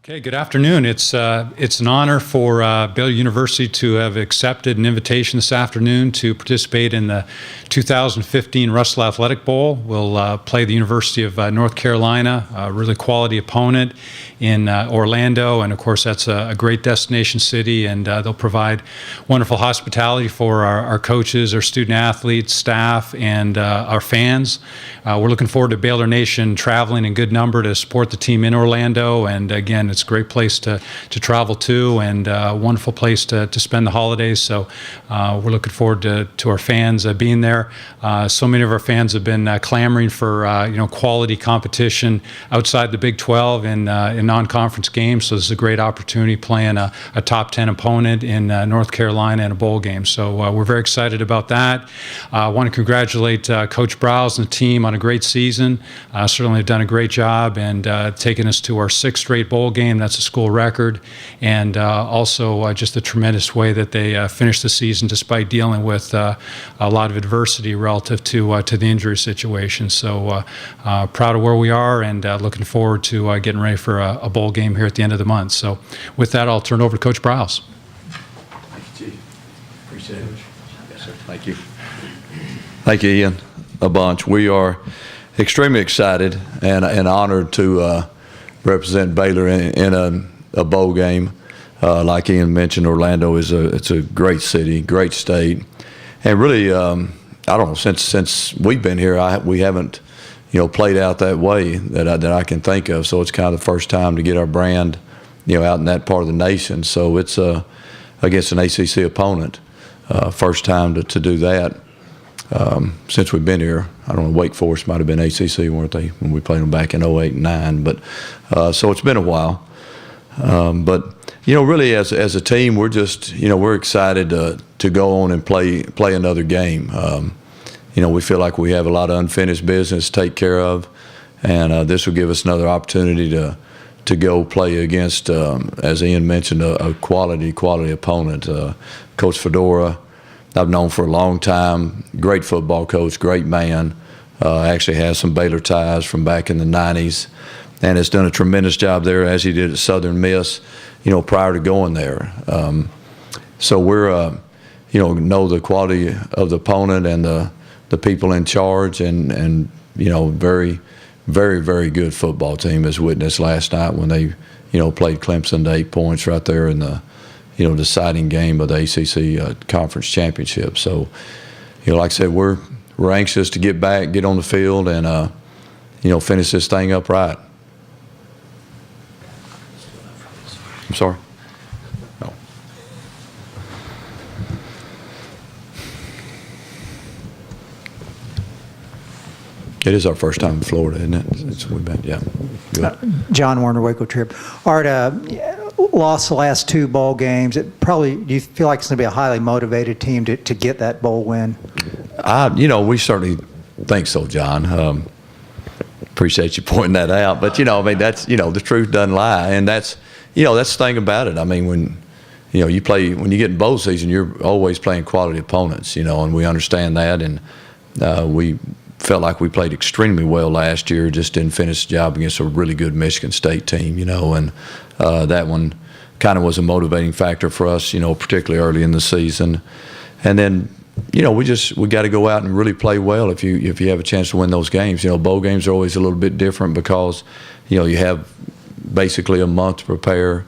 Okay, good afternoon. It's an honor for Baylor University to have accepted an invitation this afternoon to participate in the 2015 Russell Athletic Bowl. We'll play the University of North Carolina, a really quality opponent in Orlando, and of course that's a great destination city, and they'll provide wonderful hospitality for our coaches, our student athletes, staff, and our fans. We're looking forward to Baylor Nation traveling in good number to support the team in Orlando, and again, it's a great place to travel to, and a wonderful place to spend the holidays. So we're looking forward to our fans being there. So many of our fans have been clamoring for quality competition outside the Big 12 in non-conference games. So this is a great opportunity playing a top 10 opponent in North Carolina in a bowl game. So we're very excited about that. I want to congratulate Coach Briles and the team on a great season. Certainly have done a great job and taken us to our 6th straight bowl game. That's a school record, and also just the tremendous way that they finished the season despite dealing with a lot of adversity relative to the injury situation. So proud of where we are, and looking forward to getting ready for a bowl game here at the end of the month. So with that, I'll turn it over to Coach Briles. Thank you, Chief. Appreciate it. Yes, sir. Thank you. Thank you, Ian, a bunch. We are extremely excited and honored to represent Baylor in a bowl game. Like Ian mentioned, Orlando it's a great city, great state, and really, I don't know, since we've been here, we haven't played out that way that I can think of. So it's kind of the first time to get our brand out in that part of the nation. So it's against an ACC opponent, first time to do that. Since we've been here. I don't know, Wake Forest might have been ACC, weren't they, when we played them back in 08 and 09. But so it's been a while. But really as a team, we're just we're excited to go on and play another game. We feel like we have a lot of unfinished business to take care of, and this will give us another opportunity to go play against, as Ian mentioned, a quality opponent. Coach Fedora, I've known for a long time, great football coach, great man, actually has some Baylor ties from back in the 90s, and has done a tremendous job there, as he did at Southern Miss, prior to going there. So we're, know the quality of the opponent and the people in charge, and very, very, very good football team, as witnessed last night when they, played Clemson to 8 points right there in the deciding game of the ACC conference championship. So, like I said, we're anxious to get back, get on the field, and finish this thing up right. I'm sorry. No. It is our first time in Florida, isn't it? We've been, yeah. John Warner, Waco Trib. Art, lost the last 2 bowl games. Do you feel like it's going to be a highly motivated team to get that bowl win? We certainly think so, John. Appreciate you pointing that out. But that's the truth doesn't lie, and that's that's the thing about it. I mean, when you get in bowl season, you're always playing quality opponents. And we understand that, and we felt like we played extremely well last year. Just didn't finish the job against a really good Michigan State team. And that one kind of was a motivating factor for us, particularly early in the season. And then, we got to go out and really play well if you have a chance to win those games. Bowl games are always a little bit different because, you have basically a month to prepare.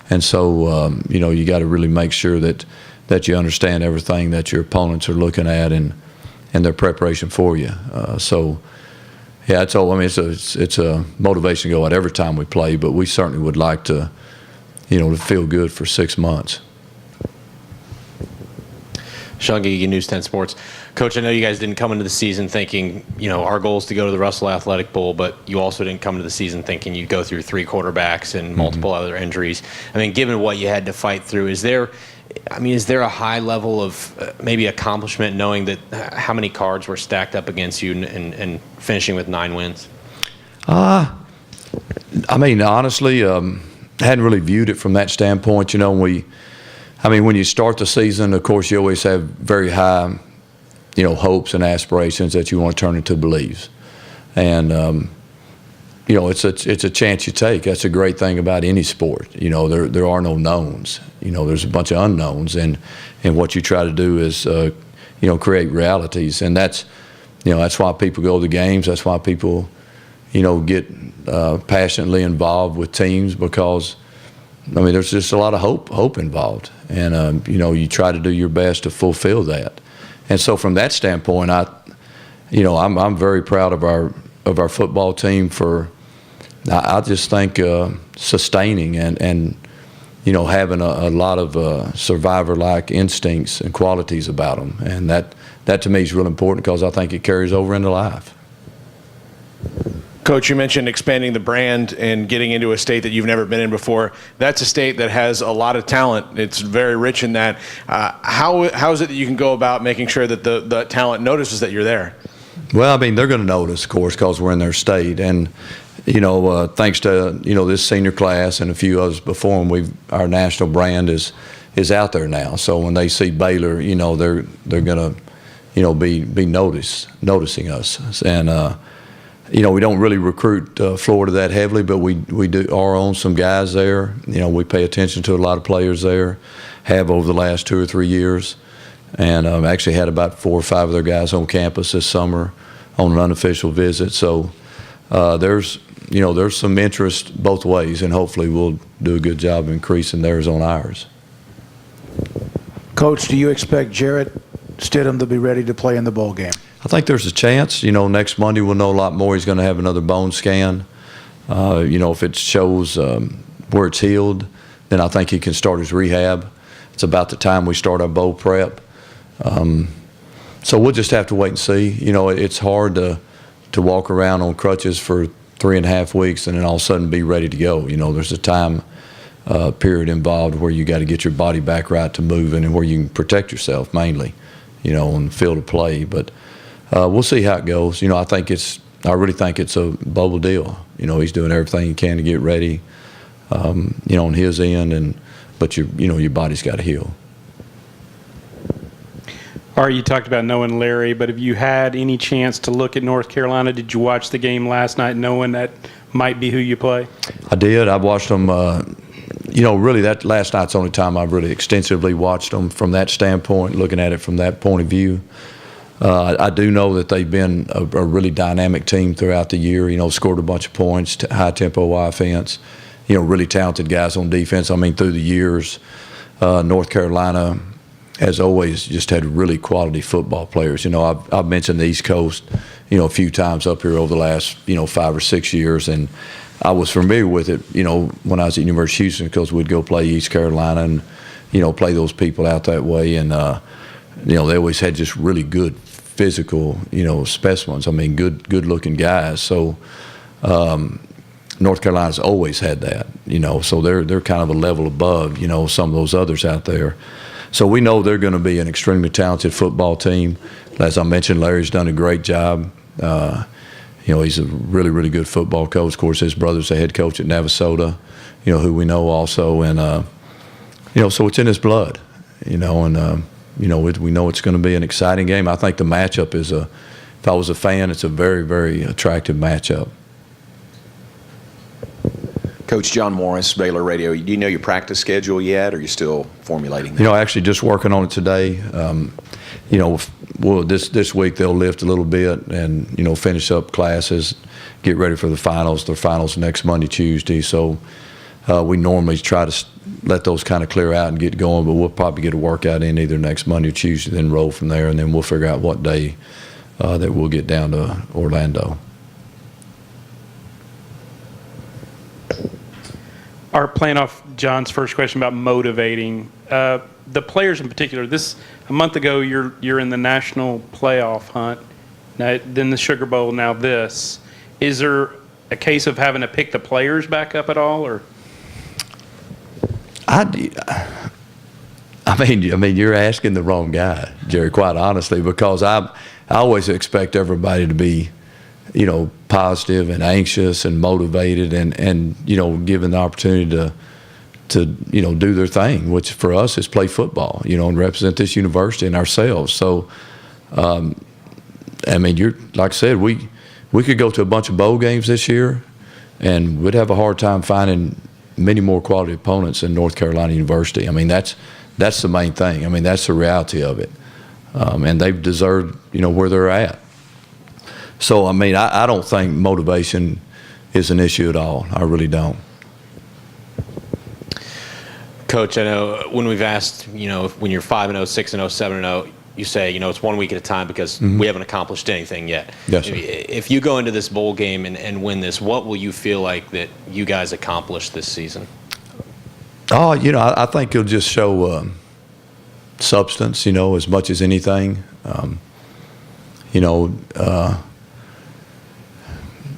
And so, you got to really make sure that you understand everything that your opponents are looking at and their preparation for you. So, yeah, it's all. I mean, it's a motivation to go out every time we play, but we certainly would like to, to feel good for 6 months. Sean Geegan, News 10 Sports. Coach, I know you guys didn't come into the season thinking, our goal is to go to the Russell Athletic Bowl, but you also didn't come into the season thinking you'd go through 3 quarterbacks and multiple other injuries. I mean, given what you had to fight through, is there a high level of maybe accomplishment knowing that how many cards were stacked up against you and finishing with 9 wins? I mean, honestly, hadn't really viewed it from that standpoint. When you start the season, of course, you always have very high, hopes and aspirations that you want to turn into beliefs. And it's a chance you take. That's a great thing about any sport. There are no knowns. There's a bunch of unknowns, and what you try to do is create realities, and that's why people go to the games. That's why people get passionately involved with teams, because there's just a lot of hope involved, and you try to do your best to fulfill that. And so from that standpoint, I'm very proud of our football team for, I just think, sustaining and having a lot of survivor-like instincts and qualities about them, and that to me is real important, because I think it carries over into life. Coach, you mentioned expanding the brand and getting into a state that you've never been in before. That's a state that has a lot of talent. It's very rich in that. How is it that you can go about making sure that the talent notices that you're there? Well, they're going to notice, of course, because we're in their state. And, thanks to, this senior class and a few others before them, our national brand is out there now. So when they see Baylor, they're going to, be noticing us. And, we don't really recruit Florida that heavily, but we are on some guys there. We pay attention to a lot of players there, have over the last 2 or 3 years, and actually had about 4 or 5 of their guys on campus this summer on an unofficial visit. So there's some interest both ways, and hopefully we'll do a good job of increasing theirs on ours. Coach, do you expect Jarrett Stidham to be ready to play in the bowl game? I think there's a chance. Next Monday we'll know a lot more. He's going to have another bone scan. If it shows where it's healed, then I think he can start his rehab. It's about the time we start our bowl prep. So we'll just have to wait and see. It's hard to walk around on crutches for 3.5 weeks and then all of a sudden be ready to go. There's a time period involved where you got to get your body back right to moving, and where you can protect yourself mainly, on the field of play. But we'll see how it goes. I really think it's a bubble deal. He's doing everything he can to get ready, on his end, but your body's got to heal. All right, you talked about knowing Larry, but have you had any chance to look at North Carolina? Did you watch the game last night knowing that might be who you play? I did. I watched them. Really that last night's the only time I've really extensively watched them from that standpoint, looking at it from that point of view. I do know that they've been a really dynamic team throughout the year, scored a bunch of points, high-tempo offense, really talented guys on defense. Through the years, North Carolina has always just had really quality football players. I've mentioned the East Coast, a few times up here over the last, 5 or 6 years, and I was familiar with it, when I was at University of Houston, because we'd go play East Carolina and, play those people out that way. And, they always had just really good physical, specimens. Good-looking guys. So North Carolina's always had that, so they're kind of a level above, some of those others out there. So we know they're going to be an extremely talented football team. As I mentioned, Larry's done a great job. He's a really, really good football coach. Of course, his brother's the head coach at Navasota, who we know also. And, so it's in his blood, and, we know it's going to be an exciting game. I think the matchup is if I was a fan, it's a very, very attractive matchup. Coach John Morris, Baylor Radio. Do you know your practice schedule yet, or are you still formulating that? Actually just working on it today. This week they'll lift a little bit and, finish up classes, get ready for the finals. The finals next Monday, Tuesday. So we normally try to let those kind of clear out and get going, but we'll probably get a workout in either next Monday or Tuesday, then roll from there, and then we'll figure out what day that we'll get down to Orlando. Playing off John's first question about motivating the players in particular. A month ago, you're in the national playoff hunt. Now, then the Sugar Bowl. Now this. Is there a case of having to pick the players back up at all, or? You're asking the wrong guy, Jerry. Quite honestly, because I always expect everybody to be, positive and anxious and motivated and given the opportunity to do their thing, which for us is play football, and represent this university and ourselves. So, like I said, we could go to a bunch of bowl games this year, And we'd have a hard time finding many more quality opponents than North Carolina University. I mean, that's the main thing. I mean, that's the reality of it. And they've deserved, where they're at. So, I mean, I don't think motivation is an issue at all. I really don't. Coach, I know when we've asked, when you're 5-0, 6-0, 7-0, you say, it's 1 week at a time because we haven't accomplished anything yet. Yes, sir. If you go into this bowl game and win this, what will you feel like that you guys accomplished this season? Oh, I think it'll just show substance, as much as anything.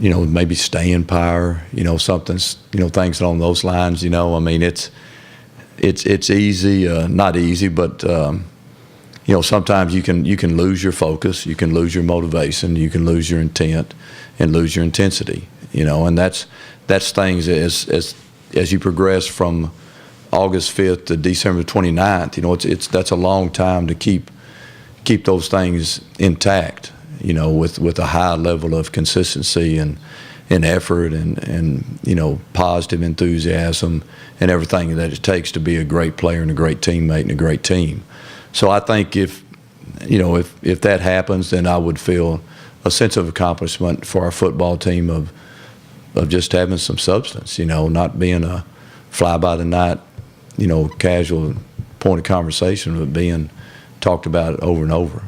Maybe staying power, something, things along those lines. I mean, it's easy, not easy, but sometimes you can lose your focus, you can lose your motivation, you can lose your intent, and lose your intensity. And that's things as you progress from August 5th to December 29th. That's a long time to keep those things intact. With a high level of consistency and effort and positive enthusiasm and everything that it takes to be a great player and a great teammate and a great team. So I think if that happens, then I would feel a sense of accomplishment for our football team of just having some substance, not being a fly-by-the-night, casual point of conversation, but being talked about over and over.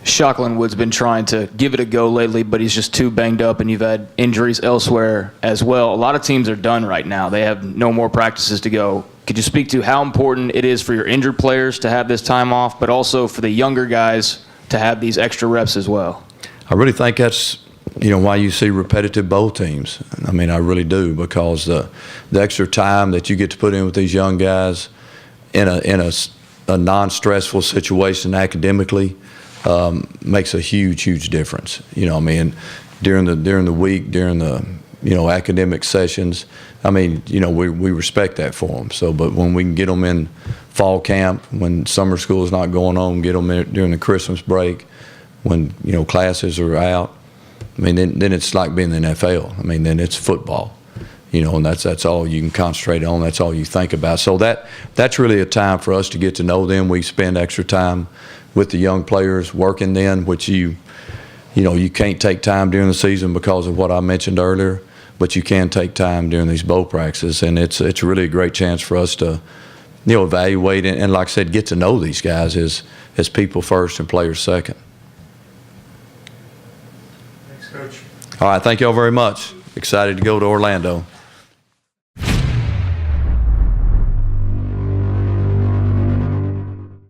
Shocklin Wood's been trying to give it a go lately, but he's just too banged up, and you've had injuries elsewhere as well. A lot of teams are done right now. They have no more practices to go. Could you speak to how important it is for your injured players to have this time off, but also for the younger guys to have these extra reps as well? I really think that's why you see repetitive bowl teams. I mean, I really do, because the extra time that you get to put in with these young guys in a non-stressful situation academically makes a huge difference. I mean, during the week, during the academic sessions, I mean, we respect that for them. So, but when we can get them in fall camp, when summer school is not going on, get them in during the Christmas break, when classes are out, I mean, then it's like being in the NFL. I mean, then it's football. And that's all you can concentrate on. That's all you think about. So that's really a time for us to get to know them. We spend extra time with the young players working then, which you can't take time during the season because of what I mentioned earlier, but you can take time during these bowl practices, and it's really a great chance for us to evaluate and like I said, get to know these guys as people first and players second. Thanks, Coach. All right, thank y'all very much. Excited to go to Orlando.